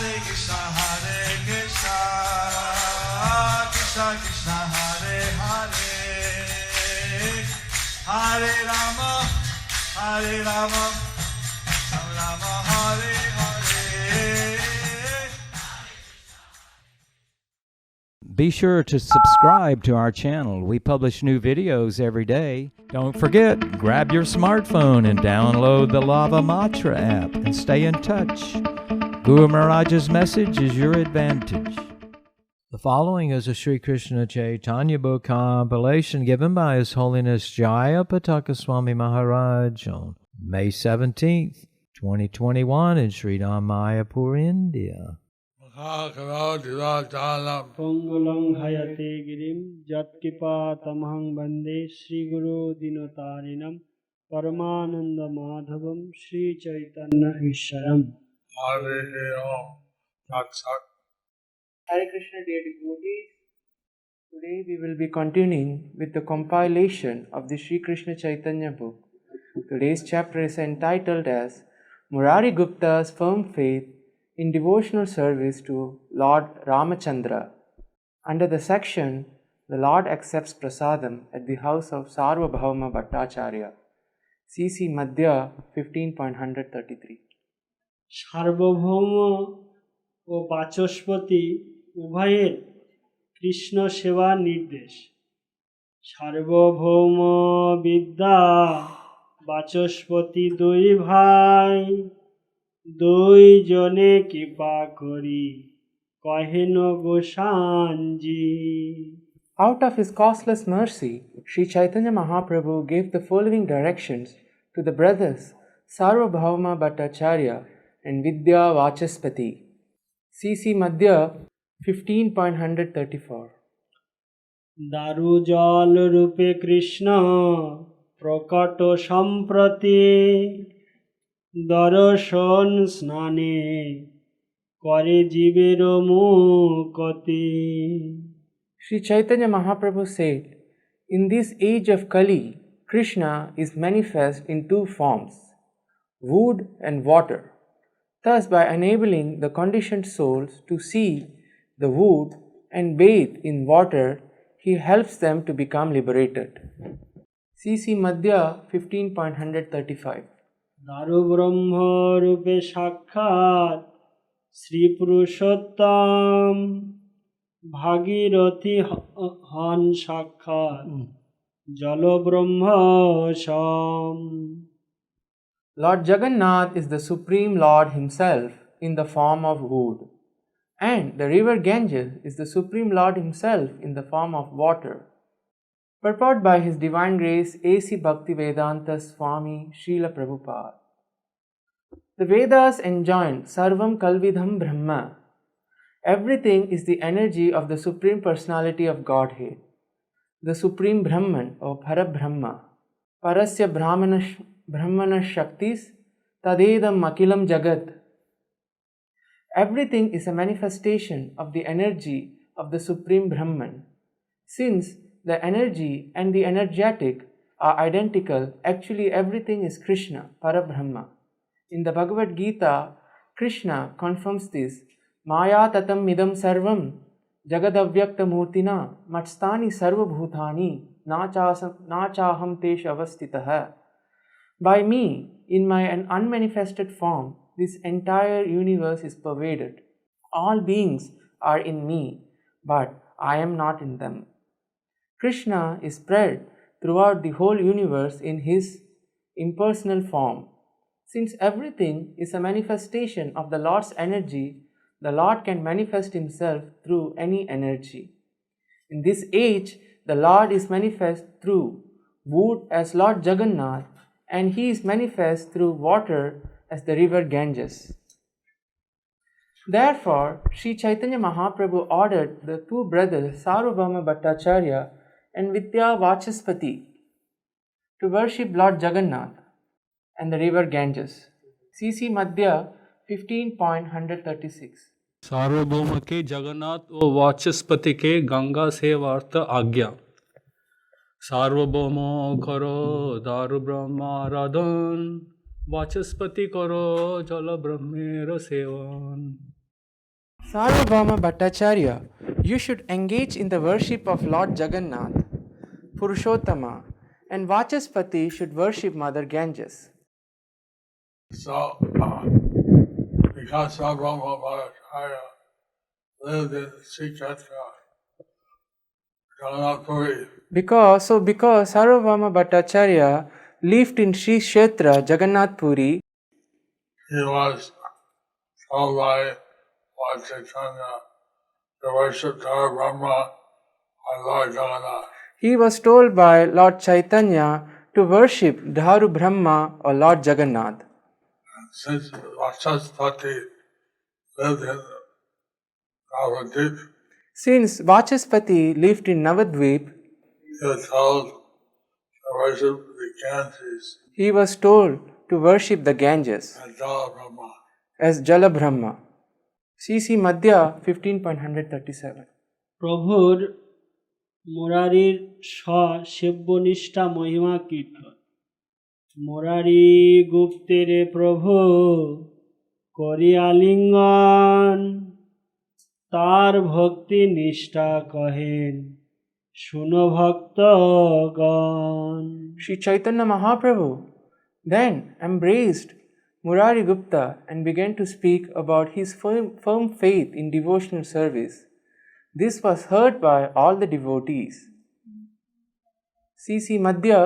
Krishna Krishna Hare Hare, Hare Rama, Hare Rama, Rama Hare Hare. Be sure to subscribe to our channel. We publish new videos every day. Don't forget, grab your smartphone and download the Lava Matra app and stay in touch. Guru Maharaj's message is your advantage. The following is a Sri Krishna Chaitanya book compilation given by His Holiness Jaya Pataka Swami Maharaj on May 17th, 2021 in Sri Mayapur, India. Pongulang hayate girim jatkipa tamahang bande Sri Guru Dinotarinam Paramananda Madhavam Sri Chaitanya Isharam. Hare Krishna, dear devotees. Today we will be continuing with the compilation of the Sri Krishna Chaitanya book. Today's chapter is entitled as Murari Gupta's Firm Faith in Devotional Service to Lord Ramachandra. Under the section, The Lord Accepts Prasadam at the House of Sarvabhauma Bhattacharya. CC Madhya 15.133. সার্বভৌম ও বাচস্পতি উভয়ের কৃষ্ণ সেবা নির্দেশ। সার্বভৌম বিদ্যা বাচস্পতি দুই ভাই, দুই জনে কৃপা করি কহেন গোসানজি। Out of his causeless mercy, Sri Chaitanya Mahaprabhu gave the following directions to the brothers Sarvabhauma Bhattacharya and Vidya Vachaspati. CC Madhya 15.134. দারু জল রূপে কৃষ্ণ প্রকট সম্প্রতি, দর্শন স্নানে করে জীবের মুকতি। Sri Chaitanya Mahaprabhu said, in this age of Kali, Krishna is manifest in two forms, wood and water. Thus, by enabling the conditioned souls to see the wood and bathe in water, he helps them to become liberated. CC Madhya 15.135. দারু ব্রহ্ম রূপে সাক্ষাৎ শ্রী পুরুষোত্তম, ভাগীরথী হন সাক্ষাৎ জল ব্রহ্ম সম। Lord Jagannath is the Supreme Lord Himself in the form of wood, and the river Ganges is the Supreme Lord Himself in the form of water. Purport by His Divine Grace A.C. Bhaktivedanta Swami Srila Prabhupada. The Vedas enjoin Sarvam Kalvidham Brahma. Everything is the energy of the Supreme Personality of Godhead, the Supreme Brahman or Parabrahma. Parasya Brahmana Shaktis Tadedam Akilam Jagat. Everything is a manifestation of the energy of the Supreme Brahman. Since the energy and the energetic are identical, actually everything is Krishna, Parabrahma. In the Bhagavad Gita, Krishna confirms this. Maya tatam midam sarvam jagadavyakta murtina matstani sarvabhutani nachaham tesh avastitaha. By me, in my unmanifested form, this entire universe is pervaded. All beings are in me, but I am not in them. Krishna is spread throughout the whole universe in his impersonal form. Since everything is a manifestation of the Lord's energy, the Lord can manifest himself through any energy. In this age, the Lord is manifest through wood as Lord Jagannath, and he is manifest through water as the river Ganges. Therefore, Sri Chaitanya Mahaprabhu ordered the two brothers Sarvabhauma Bhattacharya and Vidya Vachaspati to worship Lord Jagannath and the river Ganges. CC Madhya 15.136. सार्वभौम के जगन्नाथ व वाचस्पति के गंगा सेवार्थ आज्ञा। सार्वभौम करो दारु ब्रह्माराधन, वाचस्पति करो जल ब्रह्मेर seven. Sarvabhauma Bhattacharya, you should engage in the worship of Lord Jagannath, Purushottama, and Vachaspati should worship Mother Ganges. So, because Sarvabhauma Bhattacharya lived in Srikshetra, Jagannath Puri, Because Sarvabhauma Bhattacharya lived in Sri Kshetra, Jagannath Puri, he was told by Lord Chaitanya to worship Tara Brahma and Lord Jagannath. he was told by Lord Chaitanya to worship Dharu Brahma or Lord Jagannath. Since Vachaspati lived in Navadvip, Since Vachaspati lived in Navadvip, he was told to worship the Ganges he was told to worship the Ganges and Tara Brahma. as Jala Brahma. C.C. Madhya 15.137. প্রভুর মুরারির সেব্যনিষ্ঠা মহিমা কীর্তন। মুরারি গুপ্তেরে প্রভু করি আলিঙ্গন, তার ভক্তি নিষ্ঠা কহেন শুনো ভক্তগণ। Sri Chaitanya Mahaprabhu then embraced Murari Gupta and began to speak about his firm faith in devotional service. This was heard by all the devotees. C.C. Madhya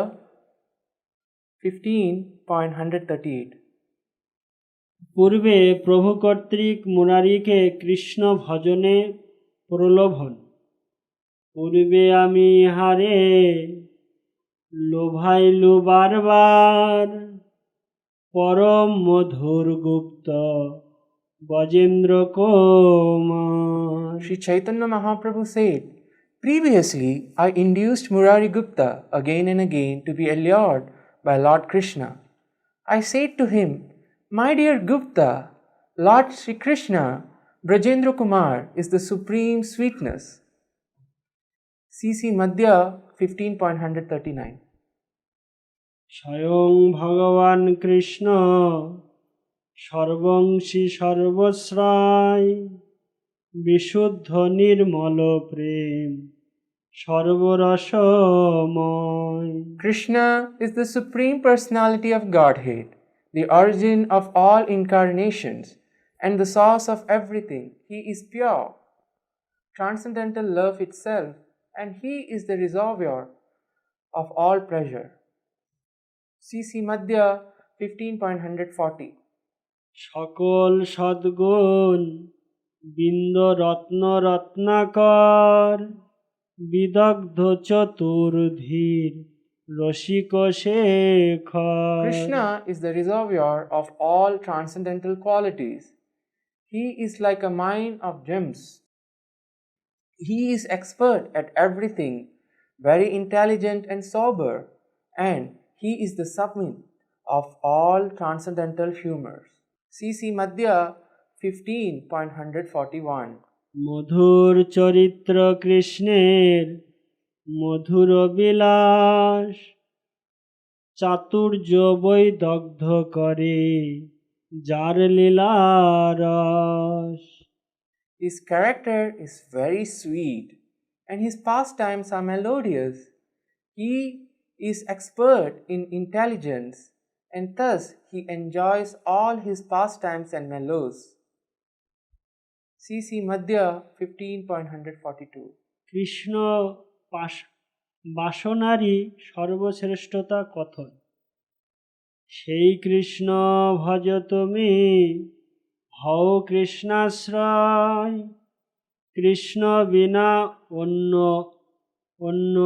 15.138. পূর্বে প্রভু কর্তৃক মুরারিকে কৃষ্ণ ভজনে প্রলোভন, পূর্বে আমি হারে লোভাইলু বারবার, পরম মধুর গুপ্ত Gajendra Kumar. Sri Chaitanya Mahaprabhu said, previously I induced Murari Gupta again and again to be allured by Lord Krishna. I said to him, my dear Gupta, Lord Sri Krishna, Brajendra Kumar is the supreme sweetness. C.C. Madhya 15.139. স্বয়ং ভগবান কৃষ্ণ সর্বংশী সর্বশ্রয়, বিশুদ্ধ নির্মল প্রেম সর্বরসময়। Krishna is the supreme personality of Godhead, the origin of all incarnations and the source of everything. He is pure, transcendental love itself, and he is the reservoir of all pleasure. C.C. Madhya 15.140. সকল সদ্গুণ বিন্দ রত্ন রত্নাকর, বিদগ্ধ চতুর্ধীর রসিক Shekhar. Krishna is the reservoir of all transcendental qualities. He is like a mine of gems. He is expert at everything, very intelligent and sober, and he is the summit of all transcendental humors. C.C. Madhya 15.141. মধুর চরিত্র কৃষ্ণের মধুর বিলাস, চাতুর্য বৈদগ্ধ করে যার লীলারস। His character is very sweet, and his pastimes are melodious. He is expert in intelligence, and thus he enjoys all his pastimes and mellows. C.C. Madhya 15.142. Krishna বাসনারী সর্বশ্রেষ্ঠতা কথন, সেই কৃষ্ণ ভজ তুমি হও কৃষ্ণাশ্রয়, কৃষ্ণ বিনা অন্য অন্য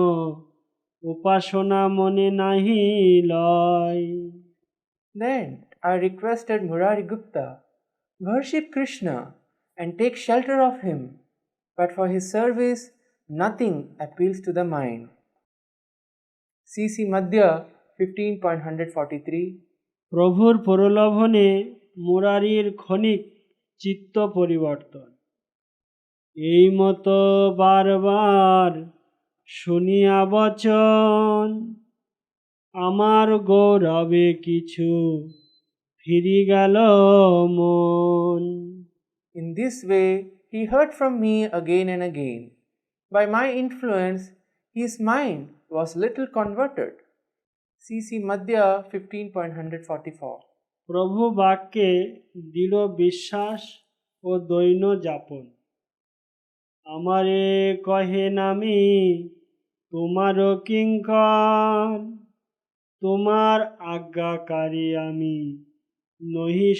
উপাসনা মনে নাহি লয়। Then I requested Murari Gupta, worship Krishna and take shelter of him, but for his service nothing appeals to the mind. C.C. Madhya 15.143. প্রভুর প্রলোভনে মুরারির ক্ষণিক চিত্ত পরিবর্তন, এই মতো বারবার শুনিয়া বচন, আমার গৌরবে কিছু ফিরি গেল মন। In this way, he heard from me again and again. By my influence, his mind was little converted. C.C. Madhya 15.144. প্রভু বাক্যে দৃঢ় বিশ্বাস ও দৈন্য যাপন। আমারে কহে নামি তোমারও কিঙ্কর, তোমার আজ্ঞাকারী আমি নহি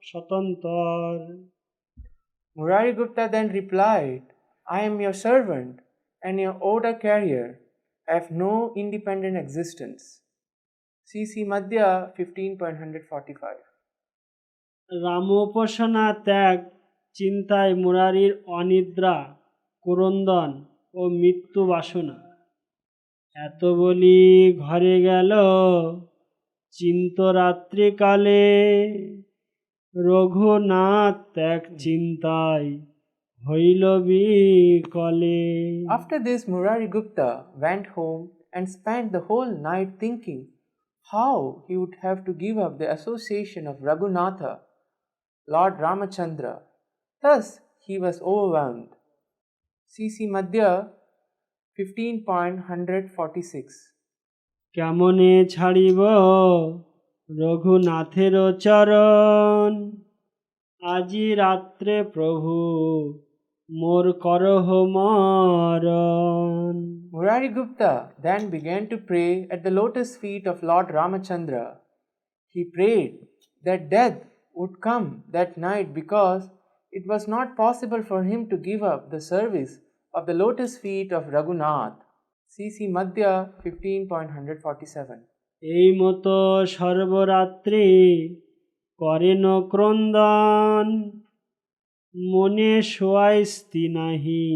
স্বতন্ত্র। Murari Gupta then replied, I am your servant and your order carrier. I have no independent existence. C.C. Madhya 15.145. রামোপাসনা ত্যাগ চিন্তায় মুরারির অনিদ্রা, ক্রন্দন ও মৃত্যু বাসনা। এত বলি ঘরে গেল চিন্ত রাত্রিকালে, রঘুনাথ ত্যাগ চিন্তায় হইল বিকলে। After this, Murari Gupta went home and spent the whole night thinking how he would have to give up the association of Raghunatha, Lord Ramachandra. Thus, he was overwhelmed. C.C. Madhya 15.146. কেমনে ছাড়িব রঘুনাথের চরণ, আজি রাত্রে প্রভু মোর করহ মরণ। Murari Gupta then began to pray at the lotus feet of Lord Ramachandra. He prayed that death would come that night because it was not possible for him to give up the service of the lotus feet of Raghunath. C.C. Madhya 15.147. এই মতো সর্বরাত্রি করেন ক্রন্দন, মনে শোয়াই স্থি নাহি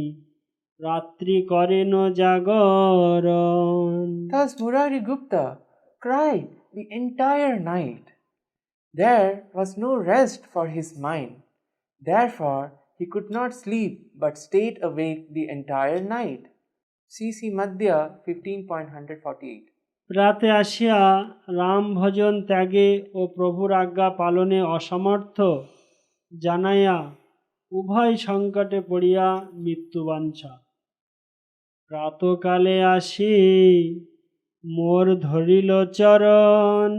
রাত্রি করেন জাগরণ। Thus Murari Gupta cried the entire night. There was no rest for his mind. Therefore, he could not sleep but stayed awake the entire night. C.C. Madhya 15.148. রাতে আসিয়া রাম ভজন ত্যাগে ও প্রভুর আজ্ঞা পালনে অসমর্থ জানাইয়া উভয় সংকটে পড়িয়া মৃত্যুবাঞ্ছা। প্রাতকালে আসি মোর ধরিল চরণ,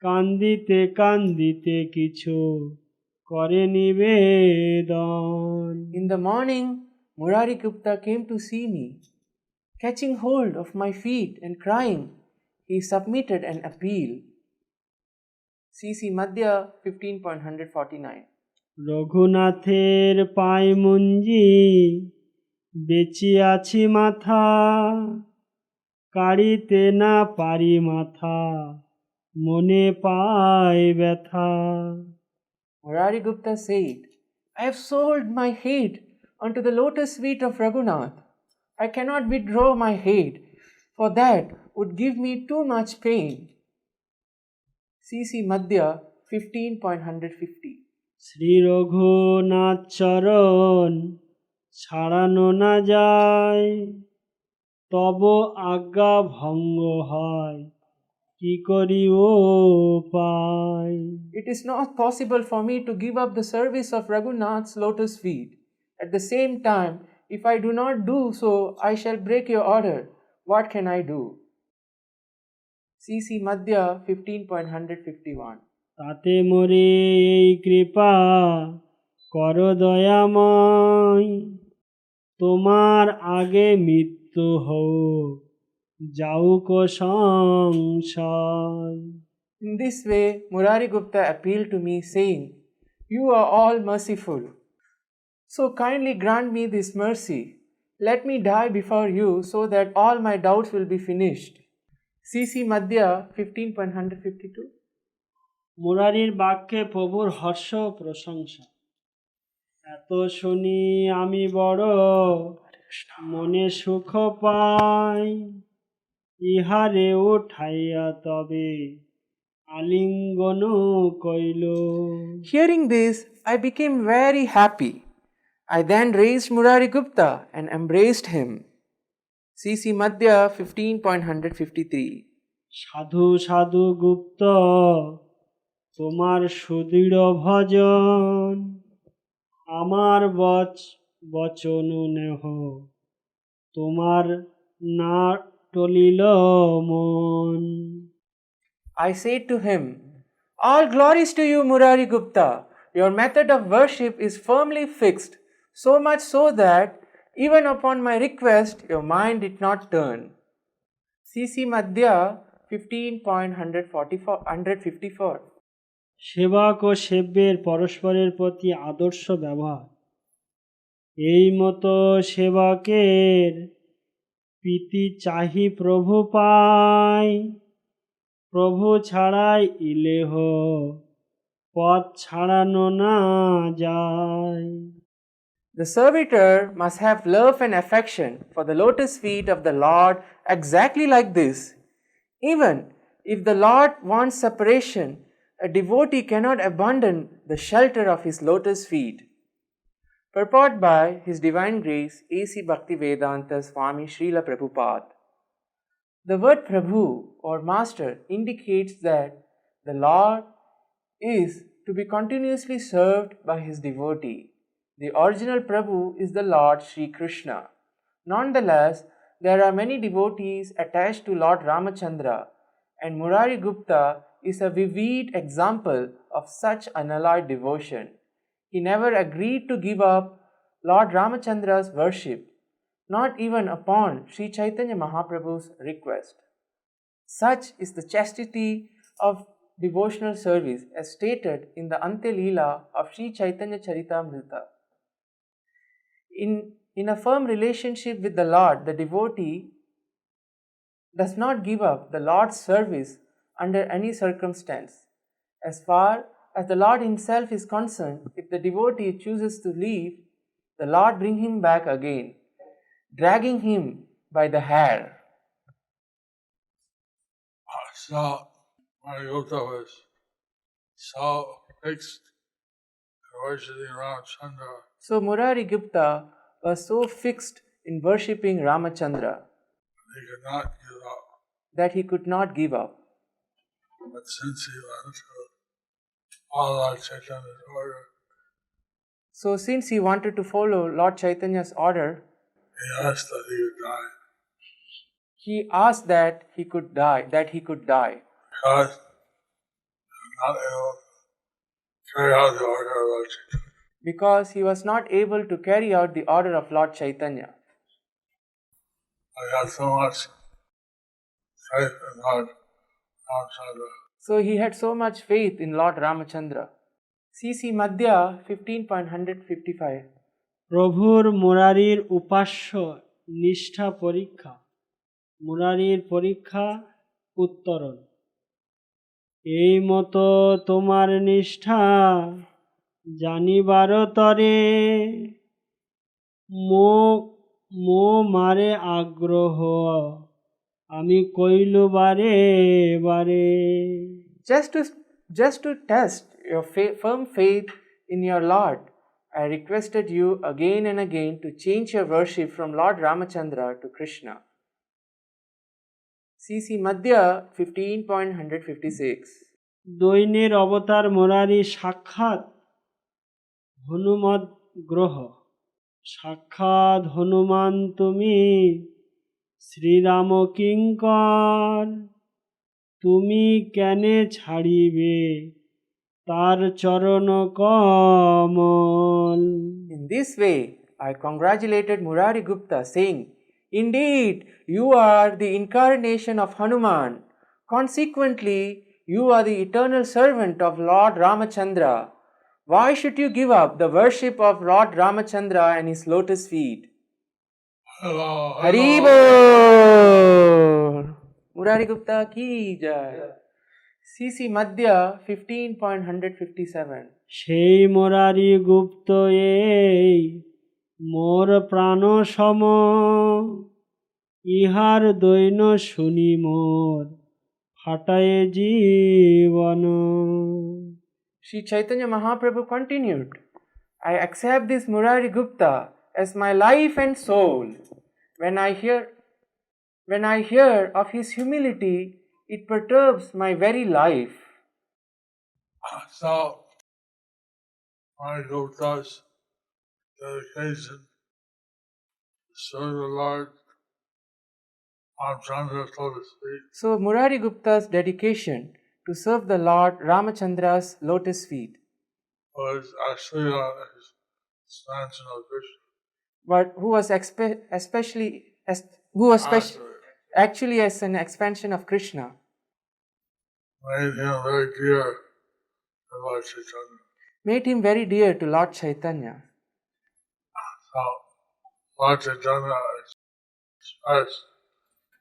কান্দিতে কান্দিতে কিছু করে নিবেদন। In the morning, Murari Gupta came to see me. Catching hold of my feet and crying, he submitted an appeal. C.C. Madhya 15.149. রঘুনাথের পায় মুঞ্জি বেচিয়াছি মাথা, কাড়িতে না পারি মাথা মনে পায় ব্যথা। Murari Gupta said, I have sold my head unto the lotus feet of Raghunath. I cannot withdraw my head, for that would give me too much pain. C.C. Madhya 15.150. Shri Raghunath চরণ ছাড়ানো না যায়, তব আজ্ঞা ভঙ্গ হয় কি করি ও পায়। It is not possible for me to give up the service of Raghunath's lotus feet. At the same time, if I do not do so, I shall break your order. What can I do? C.C. Madhya 15.151. তাতে মোরে এই কৃপা কর দয়াময়, তোমার আগে মৃত্যু হোক যাউক সংশয়। In this way, Murari Gupta appealed to me, saying, You are all merciful. So kindly grant me this mercy. Let me die before you so that all my doubts will be finished. C.C. Madhya 15.152. মুরারির বাক্যে প্রভুর হর্ষ ও প্রশংসা। এত শুনি আমি বড় মনে সুখ পাই, ইহারে উঠাইয়া তবে আলিঙ্গন কইল। Hearing this, I became very happy. I then raised Murari Gupta and embraced him. C.C. Madhya 15.153. সাধু সাধু গুপ্ত তোমার সুদৃঢ় ভজন, আমার বচন নেহ তোমার না টলিল মন। I said to him, "All glories to you, Murari Gupta. Your method of worship is firmly fixed, so much so that even upon my request, your mind did not turn." C.C. Madhya 15.154. সেবক ও সেব্যের পরস্পরের প্রতি আদর্শ ব্যবহার। এই মতো সেবকের প্রীতি চাহি প্রভু পায়, প্রভু ছাড়াই ইলেহ পথ ছাড়ানো না যায়। The servitor must have love and affection for the lotus feet of the Lord exactly like this. Even if the Lord wants separation, a devotee cannot abandon the shelter of his lotus feet. Purport by His Divine Grace A.C. Bhaktivedanta Swami Srila Prabhupada. The word Prabhu or Master indicates that the Lord is to be continuously served by his devotee. The original Prabhu is the Lord Sri Krishna. Nonetheless, there are many devotees attached to Lord Ramachandra, and Murari Gupta is a vivid example of such unalloyed devotion. He never agreed to give up Lord Ramachandra's worship, not even upon Sri Chaitanya Mahaprabhu's request. Such is the chastity of devotional service as stated in the Ante Leela of Sri Chaitanya Charitamrita. In a firm relationship with the Lord, the devotee does not give up the Lord's service under any circumstance. As far as the Lord himself is concerned, if the devotee chooses to leave, the Lord brings him back again, dragging him by the hair. So Mariota was so fixed in worshiping Ramachandra So Murari Gupta was so fixed in worshipping Ramachandra he could not give up. that he could not give up. But since he wanted to follow Lord Chaitanya's order, So since he wanted to follow Lord Chaitanya's order, he asked that he would die. he asked that he could die, Because he was not able to carry out the order of Lord Chaitanya. because he was not able to carry out the order of Lord Chaitanya. I had so much faith in Lord Ramachandra. So he had so much faith in Lord Ramachandra. C.C. Madhya 15.155. প্রভুর মুরারির উপাস্য নিষ্ঠা পরীক্ষা, মুরারির পরীক্ষা উত্তরণ। এই মতো তোমার নিষ্ঠা জানিবার তরে মো মারে আগ্রহ আমি কইল বারে বারে। Just to test your firm faith in your Lord, I requested you again and again to change your worship from Lord Ramachandra to Krishna. C.C. Madhya 15.156. দৈন্যের অবতার মুরারি সাক্ষাৎ হনুমদ গ্রহ, সাক্ষাৎ হনুমান তুমি শ্রীরাম কিঙ্কর, তুমি কেনে ছাড়িবে তার চরণ কমল। In this way, I congratulated Murari Gupta, saying, "Indeed, you are the incarnation of Hanuman. Consequently, you are the eternal servant of Lord Ramachandra. Why should you give up the worship of Lord Ramachandra and his lotus feet?" Hello, Hari Bol! Murari Gupta ki jai. C.C. Madhya 15.157. সেই মুরারি গুপ্ত এই মোর প্রাণ সম, ইহার দৈন শুনি মোর ফাটায় জীবন। Sri Chaitanya Mahaprabhu continued, "I accept this Murari Gupta as my life and soul. When I hear of his humility, it perturbs my very life." So, my Gupta's dedication to serve the Lord Ramchandra, so to speak, So Murari Gupta's dedication to serve the Lord Ramachandra's lotus feet, was actually an expansion of Krishna. but who was Actually, actually as an expansion of Krishna, made him very dear to Lord Chaitanya. made him very dear to Lord Chaitanya. So Lord Chaitanya expressed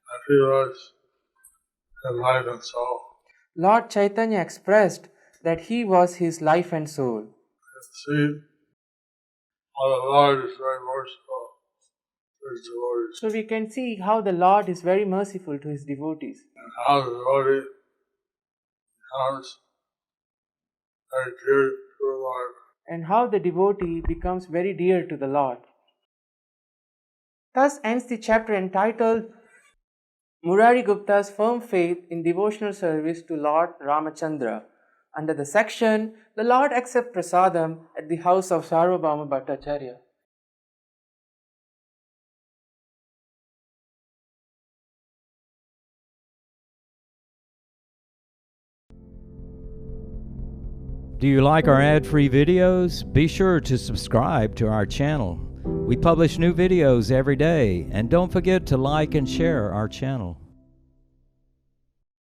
that he was his life and soul. Lord Chaitanya expressed that he was his life and soul. And see how the Lord is very merciful to his devotees, So we can see how the Lord is very merciful to his devotees, and how the devotee becomes very dear to the Lord. and how the devotee becomes very dear to the Lord. Thus ends the chapter entitled Murari Gupta's firm faith in devotional service to Lord Ramachandra. Under the section, the Lord accepts prasadam at the house of Sarvabhauma Bhattacharya. Do you like our ad-free videos? Be sure to subscribe to our channel. We publish new videos every day, and don't forget to like and share our channel.